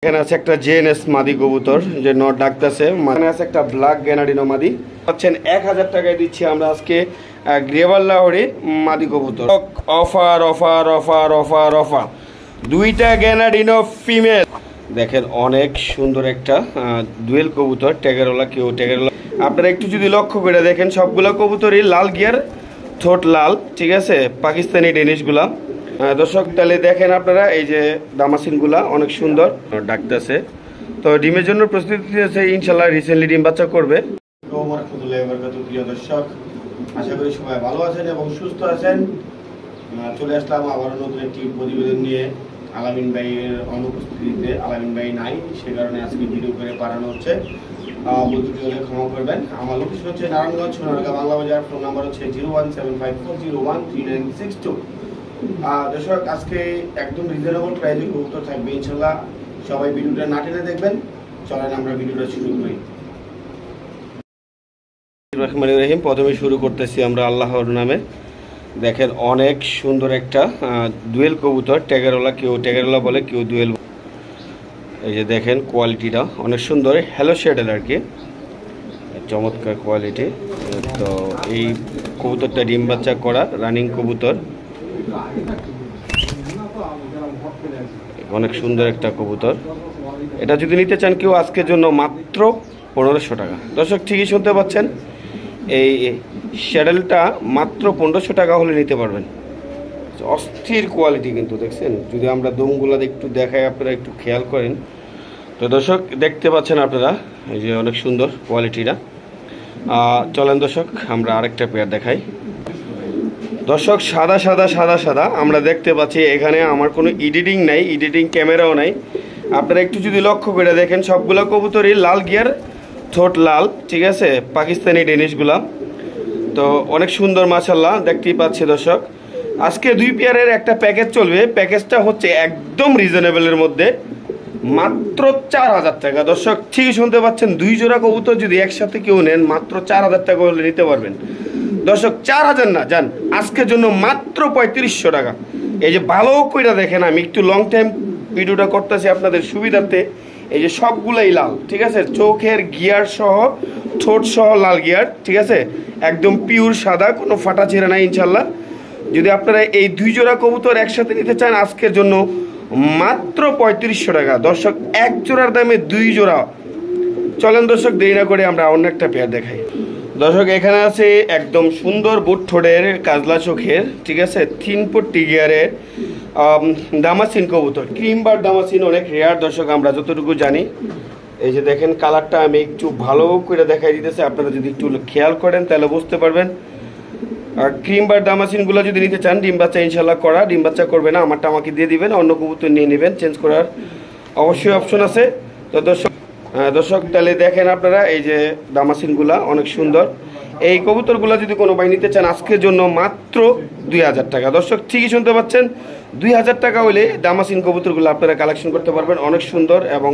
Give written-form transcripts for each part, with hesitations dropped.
এখানে আছে একটা জেএনএস মাদি কবুতর যে নট ডাকতেছে, মানে আছে একটা ব্ল্যাক গ্রেনাডিনো মাদি পাচ্ছেন 1000 টাকায় দিচ্ছি আমরা আজকে গ্রেভাল লাহোরি মাদি কবুতর। Offer offer offer offer offer, দুইটা গ্রেনাডিনো ফিমেল দেখেন, অনেক সুন্দর একটা ডুয়েল কবুতর, ট্যাগারওয়ালা কেউ ট্যাগারওয়ালা। আপনারা একটু যদি লক্ষ্য করে দেখেন সবগুলো কবুতরই লাল গিয়ার, ঠোঁট লাল, ঠিক আছে, পাকিস্তানি ডেনিশগুলা। দর্শক তাহলে দেখেন আপনারা এই যে দামাসিনগুলা অনেক সুন্দর ডাকতেছে, তো ডিমের জন্য প্রস্তুতি আছে ইনশাল্লাহ, রিসেন্টলি ডিম বাচ্চা করবে। প্রিয় দর্শক, আশা করি সবাই ভালো আছেন এবং সুস্থ আছেন। চলে আসলাম আবারও নতুন একটি প্রতিবেদন নিয়ে। আলামিন ভাইয়ের অনুপস্থিতিতে, আলামিন ভাই নাই, সে কারণে আজকে ভিডিও করে পাঠানো হচ্ছে, বলতে হলে ক্ষমা করবেন। আমার লোকেশন হচ্ছে নারায়ণগঞ্জ সোনারগাঁ বাংলা বাজার, ফোন নাম্বার হচ্ছে 01754013962। দর্শক আজকে একদম রিজনেবল প্রাইসে কবুতর থাকবে ইনশাল্লাহ, সবাই ভিডিওটা না টেনে দেখবেন। চলেন আমরা ভিডিওটা শুরু করি। রহমানির রহিম, প্রথমে শুরু করতেছি আমরা আল্লাহর নামে। দেখেন অনেক সুন্দর একটা ডুয়েল কবুতর, ট্যাগারওয়ালা কেউ ট্যাগারওয়ালা বলে, কেউ ডুয়েল। এই যে দেখেন কোয়ালিটিটা অনেক সুন্দর, হ্যালো শেডেল আর কি, চমৎকার কোয়ালিটি। তো এই কবুতরটা ডিম বাচ্চা করা রানিং কবুতর, অনেক সুন্দর একটা কবুতর। এটা যদি নিতে চান কেউ আজকের জন্য মাত্র 1500 টাকা। দর্শক ঠিকই শুনতে পাচ্ছেন, এই শ্যাডেলটা মাত্র 1500 টাকা হলে নিতে পারবেন। অস্থির কোয়ালিটি কিন্তু দেখছেন, যদি আমরা দমগুলা একটু দেখাই আপনারা একটু খেয়াল করেন। তো দর্শক দেখতে পাচ্ছেন আপনারা এই যে অনেক সুন্দর কোয়ালিটিটা। চলেন দর্শক আমরা আরেকটা পেয়ার দেখাই। দর্শক সাদা সাদা সাদা সাদা আমরা দেখতে পাচ্ছি, এখানে আমার কোনো এডিটিং নাই, এডিটিং ক্যামেরাও নাই। আপনারা একটু যদি লক্ষ্য করে দেখেন সবগুলো কবুতরই লাল গিয়ার, ঠোঁট লাল, ঠিক আছে, পাকিস্তানি ডেনিশগুলা। তো অনেক সুন্দর মাশাআল্লাহ দেখতেই পাচ্ছি দর্শক। আজকে দুই পেয়ারের একটা প্যাকেজ চলবে, প্যাকেজটা হচ্ছে একদম রিজনেবলের মধ্যে, মাত্র 4000 টাকা। দর্শক ঠিকই শুনতে পাচ্ছেন, দুই জোড়া কবুতর যদি একসাথে কেউ নেন মাত্র 4000 টাকা হলে নিতে পারবেন। দর্শক 4000 না, যান আজকের জন্য মাত্র 3500 টাকা। এই যে ভালো করে দেখেন, আমি একটু লং টাইম ভিডিওটা করতেছি আপনাদের সুবিধার্থে। এই যে সবগুলাই লাল, ঠিক আছে, চোখের গিয়ার সহ, ঠোঁট সহ লাল গিয়ার, ঠিক আছে, একদম পিওর সাদা, কোনো ফাটা ছেঁড়া নাই ইনশাল্লাহ। যদি আপনারা এই দুই জোড়া কবুতর একসাথে নিতে চান আজকের জন্য মাত্র 3500 টাকা। দর্শক এক জোড়ার দামে দুই জোড়া। চলেন দর্শক দেরি না করে আমরা অন্য একটা পেয়ার দেখাই। দর্শক এখানে আছে একদম সুন্দর বুট ঠোঁটের কাজলা চোখের, ঠিক আছে, 3 ফুট গিয়ারের দামাসিন কবুতর। ক্রিম বার দামাসিন অনেক রেয়ার দর্শক, আমরা যতটুকু জানি। এই যে দেখেন কালারটা আমি একটু ভালো করে দেখাই দিতেছি, আপনারা যদি একটু খেয়াল করেন তাহলে বুঝতে পারবেন। আর ক্রিম বার দামাসিনগুলো যদি নিতে চান ডিম বাচ্চা ইনশাল্লাহ করা, ডিম বাচ্চা করবে না, আমারটা আমাকে দিয়ে দিবেন, অন্য কবুতর নিয়ে নেবেন, চেঞ্জ করার অবশ্যই অপশন আছে। তো দর্শক তাহলে দেখেন আপনারা এই যে দামাসিনগুলা অনেক সুন্দর। এই কবুতরগুলো যদি কোনো ভাই নিতে চান আজকের জন্য মাত্র 2000 টাকা। দর্শক ঠিকই শুনতে পাচ্ছেন, 2000 টাকা হলে দামাসিন কবুতরগুলো আপনারা কালেকশন করতে পারবেন। অনেক সুন্দর এবং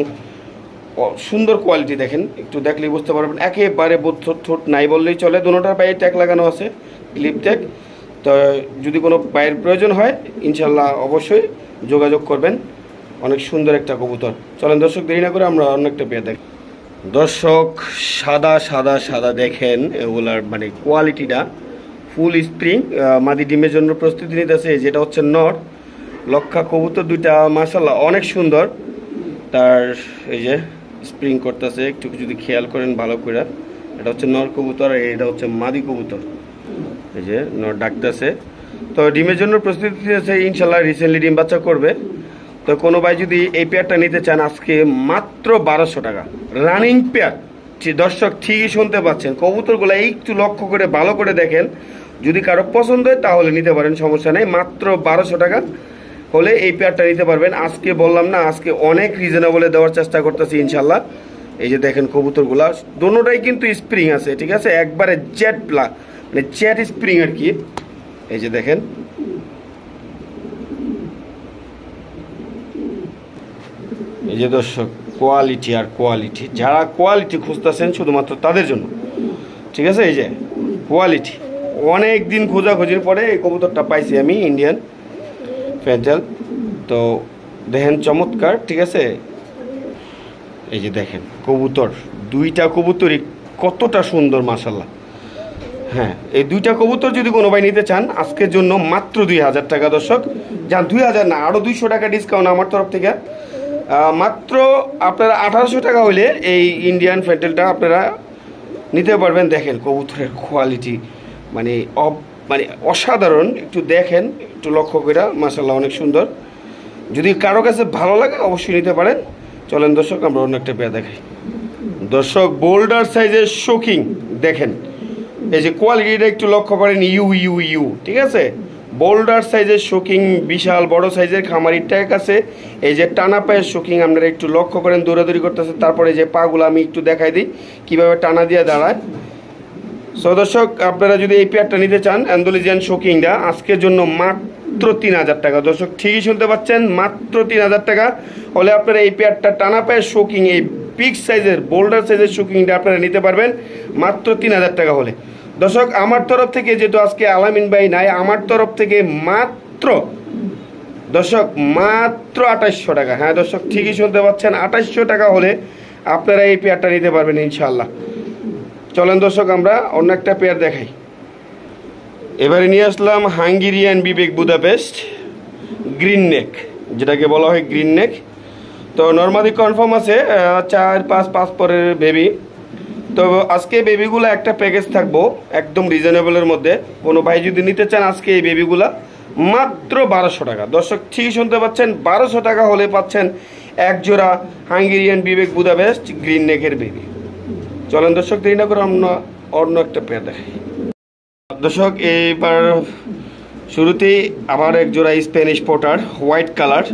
সুন্দর কোয়ালিটি, দেখেন একটু দেখলেই বুঝতে পারবেন, একেবারে ঠোঁট নাই বললেই চলে। দুটোটার পায়ে ট্যাগ লাগানো আছে, ক্লিপ ট্যাগ। তো যদি কোনো পায়ের প্রয়োজন হয় ইনশাল্লাহ অবশ্যই যোগাযোগ করবেন। অনেক সুন্দর একটা কবুতর। চলেন দর্শক দেরি না করে আমরা অন্য একটা পেয়ে দেখি। দর্শক সাদা সাদা সাদা দেখেন ওগুলার মানে কোয়ালিটিটা, ফুল স্প্রিং মাদি ডিমের জন্য প্রস্তুতি নিতেছে। যেটা হচ্ছে নর লক্ষা কবুতর, দুইটা মাশাআল্লাহ অনেক সুন্দর। তার এই যে স্প্রিং করতেছে, একটু যদি খেয়াল করেন ভালো করে, এটা হচ্ছে নর কবুতর আর এটা হচ্ছে মাদি কবুতর। এই যে নর ডাকতেছে, তো ডিমের জন্য প্রস্তুতি নিতেছে ইনশাল্লাহ, রিসেন্টলি ডিম বাচ্চা করবে। তো কোনো ভাই যদি এই পেয়ারটা নিতে চান আজকে মাত্র 1200 টাকা রানিং পেয়ার। দর্শক ঠিকই শুনতে পাচ্ছেন, কবুতরগুলো একটু লক্ষ্য করে ভালো করে দেখেন, যদি কারো পছন্দ হয় তাহলে নিতে পারেন, সমস্যা নেই। মাত্র 1200 টাকা হলে এই পেয়ারটা নিতে পারবেন। আজকে বললাম না, আজকে অনেক রিজনেবলে দেওয়ার চেষ্টা করতেছি ইনশাল্লাহ। এই যে দেখেন কবুতরগুলা দোনোটাই কিন্তু স্প্রিং আছে, ঠিক আছে, একবারে জেট ব্ল্যাক মানে জেট স্প্রিং আর কি। এই যে দেখেন, এই যে দর্শক কোয়ালিটি আর কোয়ালিটি, যারা কোয়ালিটি খুঁজতেছেন শুধুমাত্র তাদের জন্য, ঠিক আছে। এই যে কোয়ালিটি, অনেক দিন খোঁজাখুঁজির পরে এই কবুতরটা পাইছি আমি, ইন্ডিয়ান ফ্যান্টাল। তো দেখেন চমৎকার, ঠিক আছে, এই যে দেখেন কবুতর, দুইটা কবুতরই কতটা সুন্দর মাশাল্লাহ। হ্যাঁ, এই দুইটা কবুতর যদি কোনো ভাই নিতে চান আজকের জন্য মাত্র 2000 টাকা দর্শক। যান 2000 না, আরও 200 টাকা ডিসকাউন্ট আমার তরফ থেকে। মাত্র আপনারা 1800 টাকা হলে এই ইন্ডিয়ান ফ্যান্টেলটা আপনারা নিতে পারবেন। দেখেন কবুতরের কোয়ালিটি মানে মানে অসাধারণ, একটু দেখেন, একটু লক্ষ্য করে, মাশাল্লাহ অনেক সুন্দর। যদি কারো কাছে ভালো লাগে অবশ্যই নিতে পারেন। চলেন দর্শক আমরা অন্য একটা পেয়ার দেখাই। দর্শক বোল্ডার সাইজের শোকিং দেখেন, এই যে কোয়ালিটিটা একটু লক্ষ্য করেন, ইউ ইউ ইউ, ঠিক আছে। বোল্ডার সাইজের শোকিং, বিশাল বড় সাইজের খামারির ট্যাগ আছে। এই যে টানা পায়ের শোকিং আপনারা একটু লক্ষ্য করেন, দৌড়াদৌড়ি করতেছে। তারপরে যে পাগুলো আমি একটু দেখাই দিই কীভাবে টানা দিয়ে দাঁড়ায়। সো দর্শক আপনারা যদি এই পেয়ারটা নিতে চান অ্যান্ডালুজিয়ান শোকিংটা আজকের জন্য মাত্র 3000 টাকা। দর্শক ঠিকই শুনতে পাচ্ছেন, মাত্র 3000 টাকা হলে আপনারা এই পেয়ারটা টানা পায়ের শোকিং, এই বিগ সাইজের বোল্ডার সাইজের শোকিংটা আপনারা নিতে পারবেন মাত্র 3000 টাকা হলে। দর্শক আমার তরফ থেকে, যেহেতু আজকে আলামিন ভাই নাই, আমার তরফ থেকে মাত্র দর্শক মাত্র 2800 টাকা। হ্যাঁ দর্শক ঠিকই শুনতে পাচ্ছেন, 2800 টাকা হলে আপনারা এই পেয়ারটা নিতে পারবেন ইনশাল্লাহ। চলেন দর্শক আমরা অন্য একটা পেয়ার দেখাই। এবারে নিয়ে আসলাম হাঙ্গেরিয়ান বিবেক বুদাপেস্ট গ্রিন নেক, যেটাকে বলা হয় গ্রিন নেক। তো নর্মালি কনফার্ম আছে 4-5 পরের বেবি। তো আজকে বেবিগুলো একটা প্যাকেজ থাকবো একদম রিজনেবলের মধ্যে। কোনো ভাই যদি নিতে চান আজকে এই বেবিগুলা মাত্র 1200 টাকা। দর্শক ঠিকই শুনতে পাচ্ছেন, 1200 টাকা হলে পাচ্ছেন এক জোড়া হাঙ্গেরিয়ান বিবেক বুদাপেস্ট গ্রিন নেকের বেবি। চলেন দর্শক দেরি না করে আমরা অন্য একটা পেয়ার দেখাই। দর্শক এইবার শুরুতেই আবার এক জোড়া স্প্যানিশ পটার হোয়াইট কালার,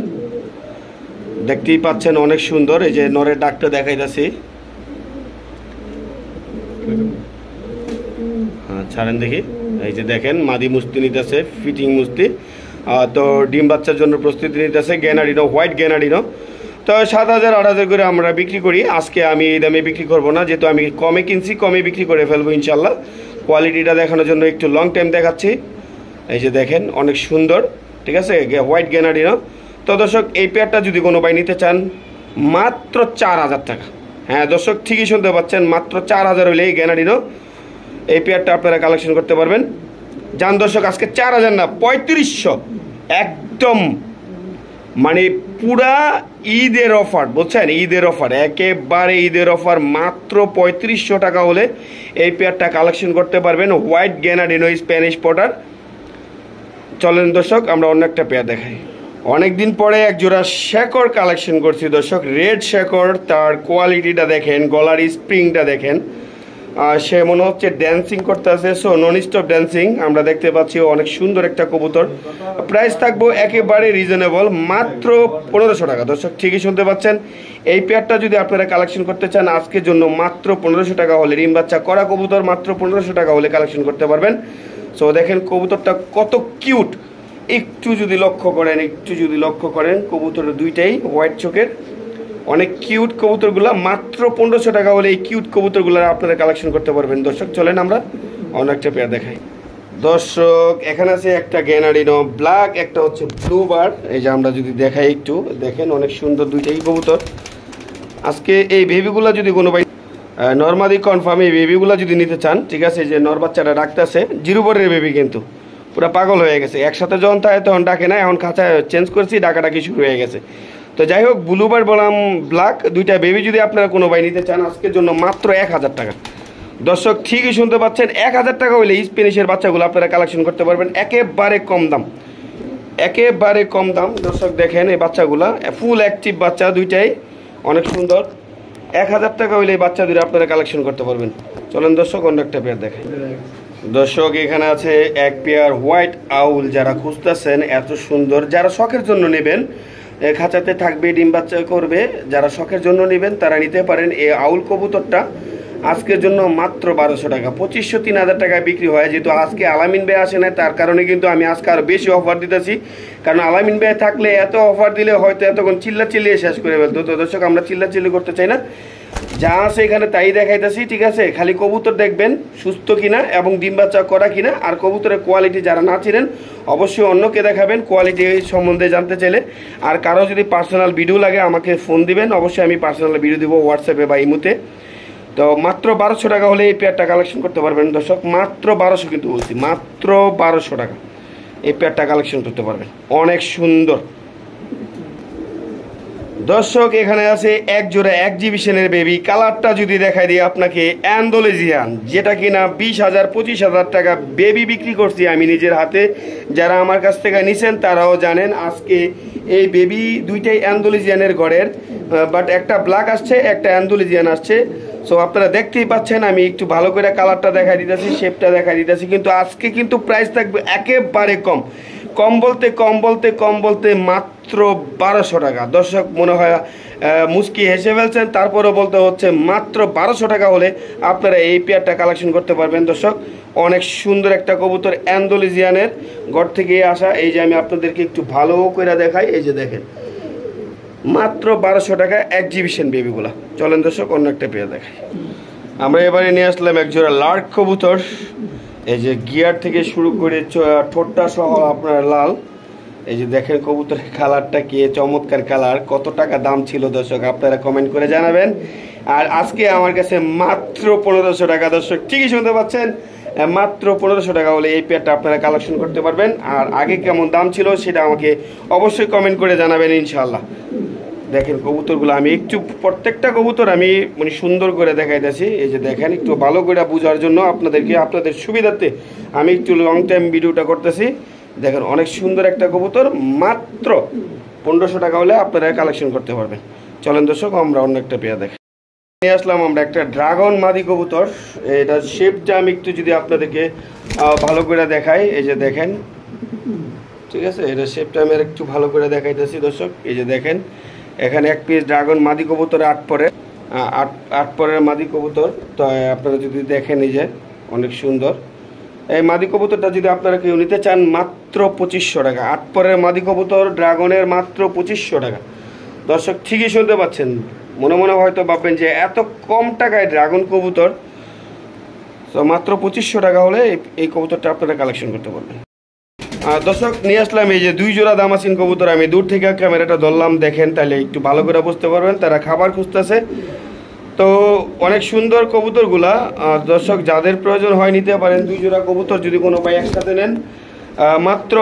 দেখতেই পাচ্ছেন অনেক সুন্দর। এই যে নরের ডাকটা দেখাইতেছি, হ্যাঁ ছাড়েন দেখি। এই যে দেখেন মাদি মুস্তি নিতেছে, ফিটিং মুস্তি। তো ডিম বাচ্চার জন্য প্রস্তুতি নিতেছে, গ্যানাডিনো, হোয়াইট গ্যানাডিনো। তো 7000 8000 করে আমরা বিক্রি করি। আজকে আমি এই দামে বিক্রি করবো না, যেহেতু আমি কমে কিনছি, কমে বিক্রি করে ফেলবো ইনশাল্লাহ। কোয়ালিটিটা দেখানোর জন্য একটু লং টাইম দেখাচ্ছি। এই যে দেখেন অনেক সুন্দর, ঠিক আছে, হোয়াইট গ্যানাডিনো। তো দর্শক এই পেয়ারটা যদি কোনো ভাই নিতে চান মাত্র 4000 টাকা। হ্যাঁ দর্শক ঠিকই শুনতে পাচ্ছেন, মাত্র 4000 হলে এই গ্যানাডিনো এই পেয়ারটা আপনারা কালেকশন করতে পারবেন। যান দর্শক আজকে 4000 না 3500, একদম মানে পুরা ঈদের অফার, বুঝছেন, ঈদের অফার, একেবারে ঈদের অফার। মাত্র 3500 টাকা হলে এই পেয়ারটা কালেকশন করতে পারবেন, হোয়াইট গ্যানাডিনো স্প্যানিশ পটার। চলেন দর্শক আমরা অন্য একটা পেয়ার দেখাই। অনেকদিন পরে এক জোড়া শেকড় কালেকশন করছি দর্শক, রেড শেকড়। তার কোয়ালিটিটা দেখেন, গলার স্প্রিংটা দেখেন, সে মনে হচ্ছে ড্যান্সিং করতে আছে। সো নন স্টপ ড্যান্সিং আমরা দেখতে পাচ্ছি, অনেক সুন্দর একটা কবুতর। প্রাইস থাকবো একেবারে রিজনেবল, মাত্র 1500 টাকা। দর্শক ঠিকই শুনতে পাচ্ছেন, এই পেয়ারটা যদি আপনারা কালেকশন করতে চান আজকের জন্য মাত্র 1500 টাকা হলে, ডিম বাচ্চা করা কবুতর মাত্র 1500 টাকা হলে কালেকশন করতে পারবেন। সো দেখেন কবুতরটা কত কিউট, একটু যদি লক্ষ্য করেন, কবুতরের দুইটাই হোয়াইট চোখের, অনেক কিউট কবুতরগুলো। মাত্র 1500 টাকা হলে এই কিউট কবুতরগুলো আপনারা কালেকশন করতে পারবেন। দর্শক চলেন আমরা অন্য একটা পেয়ার দেখাই। দর্শক এখানে আছে একটা গ্যানাডিনো ব্ল্যাক, একটা হচ্ছে ব্লু বার। এই যে আমরা যদি দেখাই একটু দেখেন, অনেক সুন্দর দুইটাই কবুতর। আজকে এই বেবিগুলো যদি কোনো ভাই নর্মালি কনফার্ম এই বেবিগুলো যদি নিতে চান, ঠিক আছে, এই যে নর বাচ্চাটা ডাকতেছে, 0 পরের বেবি, কিন্তু পুরো পাগল হয়ে গেছে। একসাথে যখন থাকে তখন ডাকে না, এখন খাঁচা চেঞ্জ করছি, ডাকাডাকি শুরু হয়ে গেছে। তো যাই হোক, ব্লুবার বললাম ব্ল্যাক, দুইটা বেবি যদি আপনারা কোনো ভাই নিতে চান আজকের জন্য মাত্র 1000 টাকা। দর্শক ঠিকই শুনতে পাচ্ছেন, 1000 টাকা হলে স্প্যানিশের বাচ্চাগুলো আপনারা কালেকশন করতে পারবেন, একেবারে কম দাম, একেবারে কম দাম। দর্শক দেখেন এই বাচ্চাগুলা ফুল অ্যাক্টিভ বাচ্চা, দুইটাই অনেক সুন্দর। 1000 টাকা হইলে এই বাচ্চা দুটো আপনারা কালেকশন করতে পারবেন। চলেন দর্শক অন্য একটা পেয়ার দেখাই। দর্শক এখানে আছে এক পেয়ার হোয়াইট আউল, যারা খুঁজতেছেন এত সুন্দর, যারা শখের জন্য নেবেন, খাঁচাতে থাকবে, ডিম বাচ্চা করবে, যারা শখের জন্য নেবেন তারা নিতে পারেন। এই আউল কবুতরটা আজকের জন্য মাত্র 1200 টাকা। 2500 3000 টাকায় বিক্রি হয়। যেহেতু আজকে আলামিন ভাই আসে না, তার কারণে কিন্তু আমি আজকে আরও বেশি অফার দিতেছি। কারণ আলামিন ভাই থাকলে এত অফার দিলে হয়তো এতক্ষণ চিল্লা চিল্লিয়ে শেষ করে ফেলতো। তো দর্শক আমরা চিল্লা চিল্লি করতে চাই না, যা আছে এখানে তাই দেখাইতেছি, ঠিক আছে? খালি কবুতর দেখবেন সুস্থ কিনা এবং ডিম বাচ্চা করা কিনা। আর কবুতরের কোয়ালিটি যারা না চিনেন অবশ্যই অন্যকে দেখাবেন কোয়ালিটি সম্বন্ধে জানতে চাইলে। আর কারো যদি পার্সোনাল ভিডিও লাগে আমাকে ফোন দিবেন, অবশ্যই আমি পার্সোনাল ভিডিও দিব হোয়াটসঅ্যাপে বা ইমোতে। তো মাত্র 1200 টাকা হলে এই পেয়ারটা কালেকশন করতে পারবেন দর্শক। মাত্র 1200 কিন্তু বলছি, মাত্র 1200 টাকা এই পেয়ারটা কালেকশন করতে পারবেন। অনেক সুন্দর দর্শক, এখানে আছে এক জোড়া এক্সিবিশনের বেবি। কালারটা যদি দেখাই দিই আপনাকে, অ্যান্ডোলেজিয়ান, যেটা কিনা 20,000 25,000 টাকা বেবি বিক্রি করছি আমি নিজের হাতে। যারা আমার কাছ থেকে নিছেন তারাও জানেন। আজকে এই বেবি দুইটাই অ্যান্ডোলেজিয়ানের ঘরের, বাট একটা ব্ল্যাক আসছে, একটা অ্যান্ডোলেজিয়ান আসছে। সো আপনারা দেখতেই পাচ্ছেন, আমি একটু ভালো করে কালারটা দেখাই দিতেছি, শেপটা দেখাই দিতেছি। কিন্তু আজকে কিন্তু প্রাইস থাকবে একেবারে কম, কম বলতে মাত্র 1200 টাকা। দর্শক মনে হয় মুস্কি হেসে ফেলছেন, তারপরেও বলতে হচ্ছে মাত্র 1200 টাকা হলে আপনারা এই পেয়ারটা কালেকশন করতে পারবেন দর্শক। অনেক সুন্দর একটা কবুতর, অ্যান্ডোলেজিয়ানের ঘর থেকে আসা। এই যে আমি আপনাদেরকে একটু ভালো করে দেখাই, এই যে দেখেন মাত্র 1200 টাকা এক্সিবিশন বেবিগুলা। চলেন দর্শক অন্য একটা পেয়ার দেখাই। আমরা এবারে নিয়ে আসলাম এক জোড়া লার্ক কবুতর। এই যে গিয়ার থেকে শুরু করে ঠোঁটটা সহ আপনার লাল। এই যে দেখেন কবুতরের কালারটা কি চমৎকার কালার। কত টাকা দাম ছিল দর্শক আপনারা কমেন্ট করে জানাবেন। আর আজকে আমার কাছে মাত্র 1500 টাকা দর্শক, ঠিকই শুনতে পাচ্ছেন, মাত্র 1500 টাকা হলে এই পেয়ারটা আপনারা কালেকশন করতে পারবেন। আর আগে কেমন দাম ছিল সেটা আমাকে অবশ্যই কমেন্ট করে জানাবেন ইনশাআল্লাহ। দেখেন কবুতরগুলো আমি একটু প্রত্যেকটা কবুতর আমি মানে সুন্দর করে দেখাইতেছি। এই যে দেখেন, একটু ভালো করে বোঝার জন্য আপনাদেরকে, আপনাদের সুবিধার্থে আমি একটু লং টাইম ভিডিওটা করতেছি। দেখেন অনেক সুন্দর একটা কবুতর, মাত্র 1500 টাকা হলে আপনারা কালেকশন করতে পারবেন। চলেন দর্শক আমরা অন্য একটা পেয়ার দেখি। নিয়ে আসলাম আমরা একটা ড্রাগন মাদি কবুতর। এটা শেপটা আমি একটু যদি আপনাদেরকে ভালো করে দেখাই, এই যে দেখেন, ঠিক আছে? এটা শেপটা আমি একটু ভালো করে দেখাইতেছি দর্শক। এই যে দেখেন এখানে এক পিস ড্রাগন মাদি কবুতর, আট পরের মাদি কবুতর। তো আপনারা যদি দেখেন, এই যে অনেক সুন্দর এই মাদি কবুতরটা যদি আপনারা কেউ নিতে চান মাত্র 2500 টাকা। 8 পরের মাদি কবুতর ড্রাগনের মাত্র 2500 টাকা। দর্শক ঠিকই শুনতে পাচ্ছেন, মনে হয়তো ভাববেন যে এত কম টাকায় ড্রাগন কবুতর। তো মাত্র 2500 টাকা হলে এই কবুতরটা আপনারা কালেকশন করতে পারবেন। দর্শক নিয়ে আসলাম এই যে 2 জোড়া দামাসিন কবুতর। আমি দূর থেকে ক্যামেরাটা ধরলাম, দেখেন তাহলে একটু ভালো করে বুঝতে পারবেন। তারা খাবার খুঁজতেছে, তো অনেক সুন্দর কবুতরগুলা। দর্শক যাদের প্রয়োজন হয় নিতে পারেন 2 জোড়া কবুতর, যদি কোনো ভাই একসাথে নেন মাত্র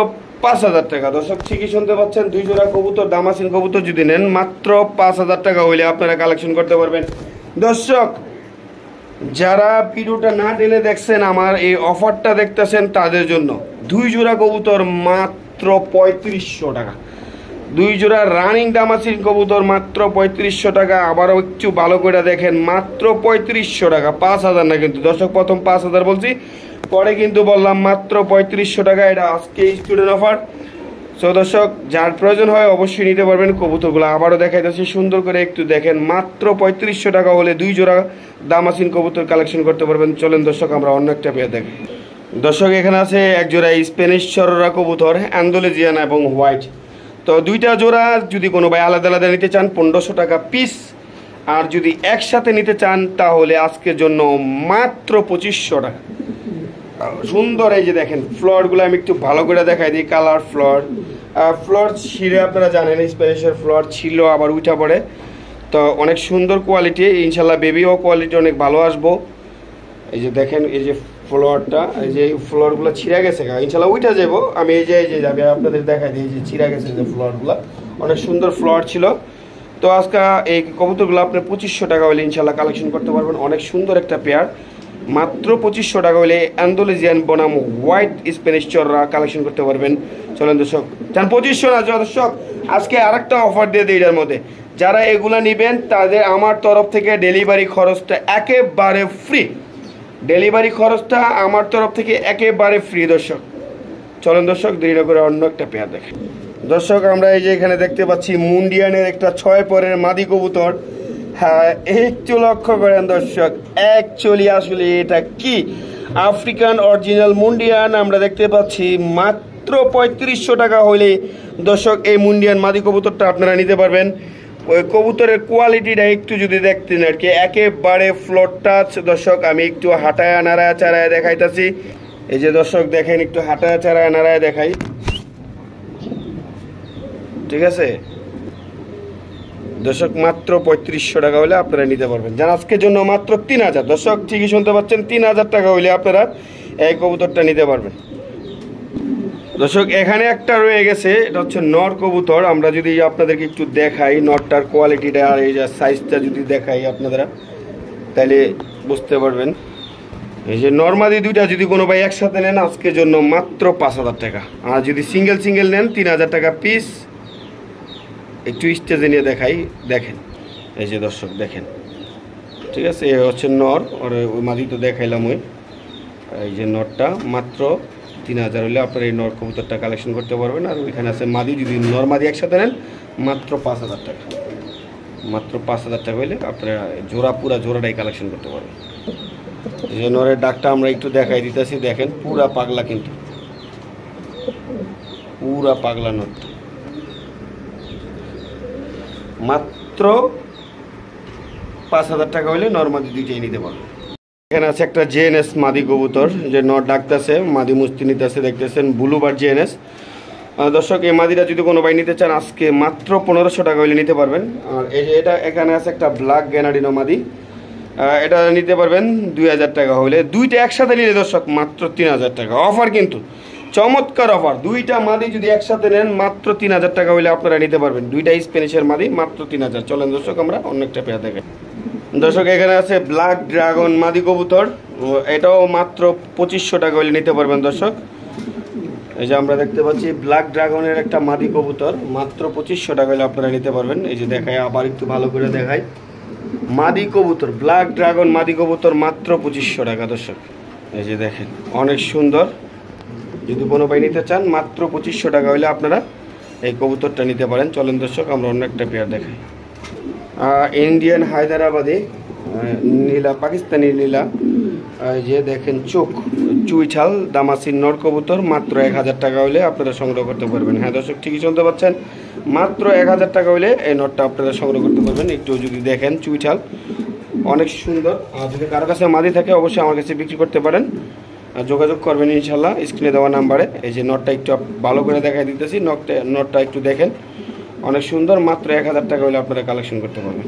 5000 টাকা। দর্শক ঠিকই শুনতে পাচ্ছেন, 2 জোড়া কবুতর দামাসিন কবুতর যদি নেন মাত্র 5000 টাকা হইলে আপনারা কালেকশন করতে পারবেন। দর্শক যারা ভিডিওটা না টেনে দেখছেন, আমার এই অফারটা দেখতেছেন তাদের জন্য 2 জোড়া কবুতর মাত্র 3500 টাকা। 2 জোড়া রানিং দামাসিন কবুতর মাত্র 3500 টাকা। আবারও একটু ভালো করে দেখেন, মাত্র 3500 টাকা, 5000 না কিন্তু দর্শক। প্রথম 5000 বলছি, পরে কিন্তু বললাম মাত্র 3500 টাকা। এটা আজকে স্টুডেন্ট অফার। সো দর্শক যার প্রয়োজন হয় অবশ্যই নিতে পারবেন কবুতরগুলো। আবারও দেখাইতেছি সুন্দর করে, একটু দেখেন মাত্র 3500 টাকা হলে 2 জোড়া দামাসিন কবুতর কালেকশন করতে পারবেন। চলেন দর্শক আমরা অন্য একটা পেয়ে দেখি। দর্শক এখানে আছে এক জোড়া স্প্যানিশ সররা কবুতর, অ্যান্ডোলেজিয়ান এবং হোয়াইট। তো 2টা জোড়া যদি কোনো ভাই আলাদা আলাদা নিতে চান 1500 টাকা পিস। আর যদি একসাথে নিতে চান তাহলে আজকের জন্য মাত্র 2500 টাকা। সুন্দর এই যে দেখেন ফ্লোরগুলো আমি একটু ভালো করে দেখাই দিই। কালার ফ্লোর ছিঁড়ে আপনারা জানেন স্প্যানিশের ফ্লোর ছিল আবার উঠা পড়ে। তো অনেক সুন্দর কোয়ালিটি, ইনশাল্লাহ বেবিও কোয়ালিটি অনেক ভালো আসবো। এই যে দেখেন এই যে ফ্লোরটা, এই যে ফ্লোরগুলো ছিঁড়ে গেছে, ইনশাল্লাহ উঠে যাবো আমি। এই যে যাবে আপনাদের দেখাই দিই, যে ছিঁড়ে গেছে যে ফ্লোরগুলো, অনেক সুন্দর ফ্লোর ছিল। তো আজকে এই কবুতরগুলো আপনি 2500 টাকা হলে ইনশাল্লাহ কালেকশন করতে পারবেন। অনেক সুন্দর একটা পেয়ার, মাত্র 2500 টাকা হলে অ্যান্ডোলেজিয়ান বনাম হোয়াইট স্প্যানিশ চররা কালেকশন করতে পারবেন। চলেন দর্শক, চান 2500 না দর্শক, আজকে আরেকটা অফার দিয়ে দিই এটার মধ্যে। যারা এগুলা নেবেন তাদের আমার তরফ থেকে ডেলিভারি খরচটা একেবারে ফ্রি। ডেলিভারি খরচটা আমার তরফ থেকে একেবারে ফ্রি দর্শক। চলেন দর্শক দেরি না করে অন্য একটা পেয়ার দেখে। দর্শক আমরা এই যে এখানে দেখতে পাচ্ছি মুন্ডিয়ানের একটা 6 পরের মাদি কবুতর। হ্যাঁ, একটু লক্ষ্য করেন দর্শক, অ্যাকচুয়ালি আসলে এটা কি আফ্রিকান অরিজিনাল মুন্ডিয়ান আমরা দেখতে পাচ্ছি মাত্র 3500 টাকা হইলে দর্শক এই মুন্ডিয়ান মাদি কবুতরটা আপনারা নিতে পারবেন। ওই কবুতরের কোয়ালিটিটা একটু যদি দেখতেন আর কি, একেবারে ফ্লোর টাচ দর্শক। আমি একটু হাঁটায় নাড়ায় চারায় দেখাইতেছি। এই যে দর্শক দেখেন, একটু হাঁটায় চারায় নাড়ায় দেখাই, ঠিক আছে দর্শক। মাত্র 3500 টাকা হলে আপনারা নিতে পারবেন। যার আজকের জন্য মাত্র 3000 দর্শক, ঠিকই শুনতে পাচ্ছেন, 3000 টাকা হলে আপনারা এই কবুতরটা নিতে পারবেন দর্শক। এখানে একটা রয়ে গেছে, এটা হচ্ছে নর কবুতর। আমরা যদি আপনাদেরকে একটু দেখাই নরটার কোয়ালিটিটা আর এই যে সাইজটা যদি দেখাই আপনারা, তাহলে বুঝতে পারবেন। এই যে নর্মাদি দুইটা যদি কোনো ভাই একসাথে নেন আজকের জন্য মাত্র 5000 টাকা, আর যদি সিঙ্গেল সিঙ্গেল নেন 3000 টাকা পিস। একটু স্টেজে নিয়ে দেখাই, দেখেন এই যে দর্শক দেখেন, ঠিক আছে। এ হচ্ছে নর, আর ওই মাদি তো দেখাইলাম। ওই এই যে নরটা মাত্র 3000 হলে আপনারা এই নর কবুতরটা কালেকশন করতে পারবেন। আর ওইখানে আছে মাদি, যদি নর মাদি একসাথে নেন মাত্র 5000 টাকা, মাত্র 5000 টাকা হলে আপনারা জোড়া, পুরা জোড়াটাই কালেকশন করতে পারবেন। এই যে নরের ডাকটা আমরা একটু দেখাই দিতেছি, দেখেন পুরা পাগলা, কিন্তু পুরা পাগলা নরটা। মাত্র 5000 টাকা হলে নর্মাদি দুইটাই নিতে পারবেন। এখানে আছে একটা জেএনএস মাদি কবুতর, যে নর ডাকতেছে, মাদি মুস্তি নিতেছে, দেখতেছেন ব্লুবার জেএনএস দর্শক। এই মাদিটা যদি কোনো ভাই নিতে চান আজকে মাত্র 1500 টাকা হলে নিতে পারবেন। আর এই যে এটা এখানে আছে একটা ব্ল্যাক গ্যানাডিনো মাদি, এটা নিতে পারবেন 2000 টাকা হলে। দুইটা একসাথে নিলে দর্শক মাত্র 3000 টাকা অফার, কিন্তু চমৎকার অফার। দুইটা মাদি যদি একসাথে নেন মাত্র 3000 টাকা হলে আপনারা নিতে পারবেন। দুইটা স্প্যানিশের মাদি মাত্র 3000। চলেন দর্শক আমরা অনেকটা পেয়ে দেখেন দর্শক। এখানে আছে ব্ল্যাক ড্রাগন মাদি কবুতর, এটাও মাত্র 2500 টাকা হলে নিতে পারবেন দর্শক। এই যে আমরা দেখতে পাচ্ছি ব্ল্যাক ড্রাগনের একটা মাদি কবুতর, মাত্র 2500 টাকা হলে আপনারা নিতে পারবেন। এই যে দেখাই, আবার একটু ভালো করে দেখাই, মাদি কবুতর ব্ল্যাক ড্রাগন মাদি কবুতর মাত্র 2500 টাকা দর্শক। এই যে দেখেন অনেক সুন্দর, যদি কোনো ভাই নিতে চান মাত্র 2500 টাকা হলে আপনারা এই কবুতরটা নিতে পারেন। চলেন দর্শক আমরা অন্য একটা পেয়ার দেখাই। ইন্ডিয়ান হায়দ্রাবাদি নীলা, পাকিস্তানি নীলা, যে দেখেন চোখ চুইছাল দামাসির নর কবুতর মাত্র 1000 টাকা হলে আপনারা সংগ্রহ করতে পারবেন। হ্যাঁ দর্শক, ঠিকই শুনতে পাচ্ছেন, মাত্র 1000 টাকা হলে এই নটটা আপনারা সংগ্রহ করতে পারবেন। একটু যদি দেখেন চুইছাল অনেক সুন্দর। আর যদি কারো কাছে মাদি থাকে অবশ্যই আমার কাছে বিক্রি করতে পারেন, যোগাযোগ করবেন ইনশাল্লাহ স্ক্রিনে দেওয়া নাম্বারে। এই যে নটটা একটু ভালো করে দেখাই দিতেছি, নটটা একটু দেখেন অনেক সুন্দর, মাত্র 1000 টাকা হলে আপনারা কালেকশন করতে পারবেন।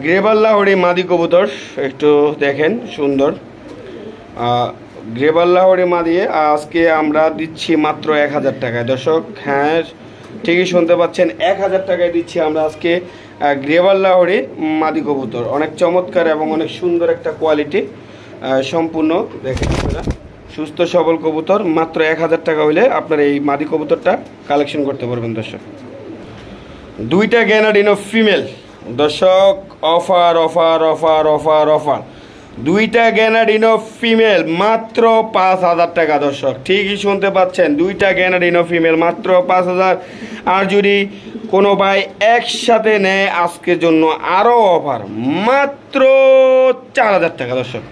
গ্রেবার লাহোরি মাদি কবুতর একটু দেখেন সুন্দর, গ্রেবার লাহোরি মাদি আজকে আমরা দিচ্ছি মাত্র 1000 টাকায় দর্শক। হ্যাঁ ঠিকই শুনতে পাচ্ছেন, 1000 টাকায় দিচ্ছি আমরা আজকে গ্রেবার লাহোরি মাদি কবুতর। অনেক চমৎকার এবং অনেক সুন্দর একটা কোয়ালিটি সম্পূর্ণ, দেখেন আপনারা সুস্থ সবল কবুতর। মাত্র 1000 টাকা হলে আপনারা এই মাদি কবুতরটা কালেকশন করতে পারবেন দর্শক। দুইটা গ্যানাডিনো ফিমেল দর্শক, offer offer offer offer offer. দুইটা গ্যানাডিনো ফিমেল মাত্র 5000 টাকা দর্শক, ঠিকই শুনতে পাচ্ছেন, দুইটা গ্যানাডিনো ফিমেল মাত্র 5000। আর যদি কোনো ভাই একসাথে নেয় আজকের জন্য আরও অফার, মাত্র 4000 টাকা দর্শক।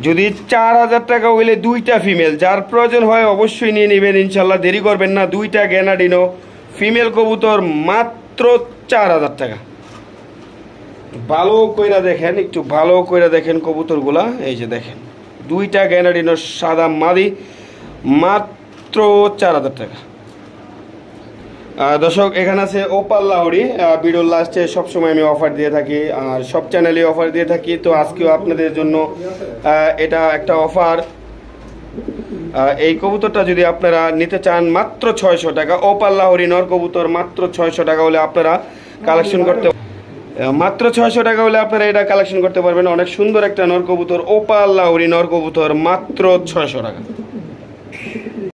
যদি 4000 টাকা হইলে দুইটা ফিমেল, যার প্রয়োজন হয় অবশ্যই নিয়ে নেবেন ইনশাল্লাহ, দেরি করবেন না। দুইটা গ্যানাডিনো ফিমেল কবুতর মাত্র 4000 টাকা। ভালো কইরা দেখেন, একটু ভালো কইরা দেখেন কবুতরগুলা। এই যে দেখেন দুইটা গ্যানাডিনো সাদা মাদি মাত্র 4000 টাকা দর্শক। এখানে আছে ওপাল লাহোরি, ভিডিওর লাস্টে সবসময় আমি অফার দিয়ে থাকি, আর সব চ্যানেলে অফার দিয়ে থাকি। তো আজকেও আপনাদের জন্য এটা একটা অফার। এই কবুতরটা যদি আপনারা নিতে চান মাত্র 600 টাকা, ওপাল লাহোরি নর কবুতর মাত্র 600 টাকা হলে আপনারা কালেকশন করতে, মাত্র 600 টাকা হলে আপনারা এটা কালেকশন করতে পারবেন। অনেক সুন্দর একটা নর কবুতর, ওপাল লাহোরি নর কবুতর মাত্র 600 টাকা।